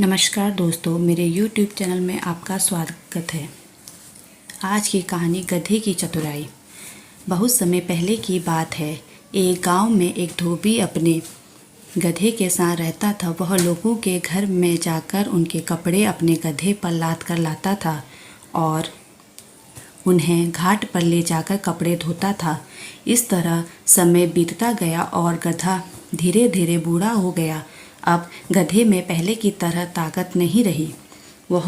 नमस्कार दोस्तों, मेरे YouTube चैनल में आपका स्वागत है। आज की कहानी गधे की चतुराई। बहुत समय पहले की बात है। एक गांव में एक धोबी अपने गधे के साथ रहता था। वह लोगों के घर में जाकर उनके कपड़े अपने गधे पर लाद कर लाता था और उन्हें घाट पर ले जाकर कपड़े धोता था। इस तरह समय बीतता गया और गधा धीरे धीरे बूढ़ा हो गया। अब गधे में पहले की तरह ताकत नहीं रही। वह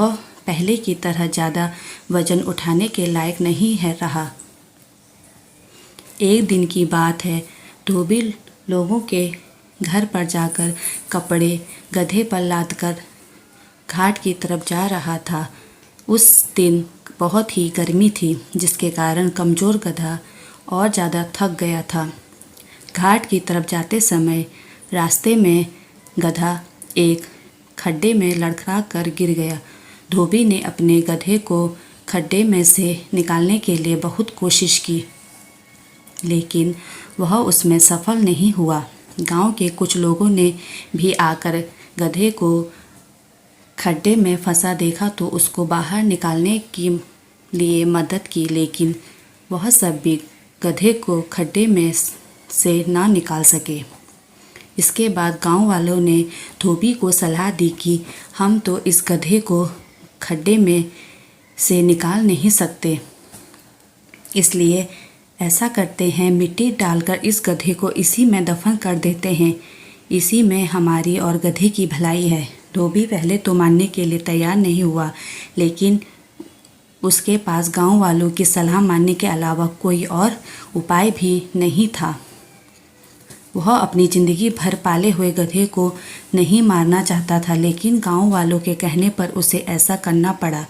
पहले की तरह ज़्यादा वजन उठाने के लायक नहीं है रहा। एक दिन की बात है। धोबी लोगों के घर पर जाकर कपड़े गधे पर लादकर घाट की तरफ जा रहा था। उस दिन बहुत ही गर्मी थी, जिसके कारण कमज़ोर गधा और ज़्यादा थक गया था। घाट की तरफ जाते समय रास्ते में गधा एक खड्डे में लड़खड़ा कर गिर गया। धोबी ने अपने गधे को खड्डे में से निकालने के लिए बहुत कोशिश की, लेकिन वह उसमें सफल नहीं हुआ। गांव के कुछ लोगों ने भी आकर गधे को खड्डे में फंसा देखा तो उसको बाहर निकालने के लिए मदद की, लेकिन वह सब भी गधे को खड्डे में से ना निकाल सके। इसके बाद गांव वालों ने धोबी को सलाह दी कि हम तो इस गधे को खड्डे में से निकाल नहीं सकते, इसलिए ऐसा करते हैं, मिट्टी डालकर इस गधे को इसी में दफन कर देते हैं। इसी में हमारी और गधे की भलाई है। धोबी पहले तो मानने के लिए तैयार नहीं हुआ, लेकिन उसके पास गांव वालों की सलाह मानने के अलावा कोई और उपाय भी नहीं था। वह अपनी ज़िंदगी भर पाले हुए गधे को नहीं मारना चाहता था, लेकिन गांव वालों के कहने पर उसे ऐसा करना पड़ा।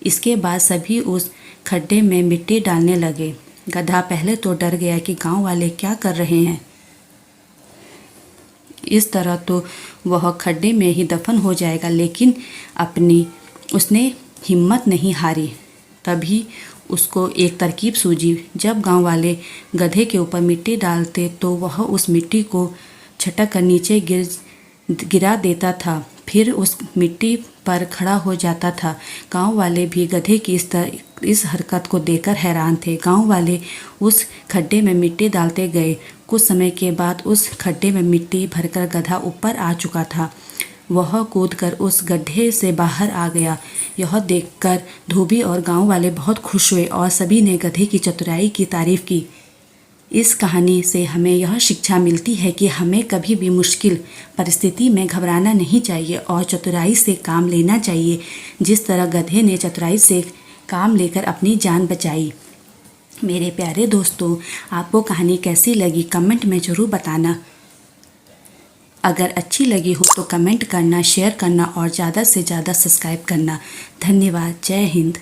इसके बाद सभी उस खड्डे में मिट्टी डालने लगे। गधा पहले तो डर गया कि गांव वाले क्या कर रहे हैं। इस तरह तो वह खड्डे में ही दफन हो जाएगा, लेकिन उसने हिम्मत नहीं हारी। तभी उसको एक तरकीब सूझी। जब गांव वाले गधे के ऊपर मिट्टी डालते तो वह उस मिट्टी को झटक कर नीचे गिरा देता था, फिर उस मिट्टी पर खड़ा हो जाता था। गांव वाले भी गधे की इस हरकत को देखकर हैरान थे। गांव वाले उस खड्डे में मिट्टी डालते गए। कुछ समय के बाद उस खड्डे में मिट्टी भरकर गधा ऊपर आ चुका था। वह कूदकर उस गड्ढे से बाहर आ गया। यह देखकर धोबी और गांव वाले बहुत खुश हुए और सभी ने गधे की चतुराई की तारीफ की। इस कहानी से हमें यह शिक्षा मिलती है कि हमें कभी भी मुश्किल परिस्थिति में घबराना नहीं चाहिए और चतुराई से काम लेना चाहिए, जिस तरह गधे ने चतुराई से काम लेकर अपनी जान बचाई। मेरे प्यारे दोस्तों, आपको कहानी कैसी लगी कमेंट में ज़रूर बताना। अगर अच्छी लगी हो तो कमेंट करना, शेयर करना और ज़्यादा से ज़्यादा सब्सक्राइब करना। धन्यवाद। जय हिंद।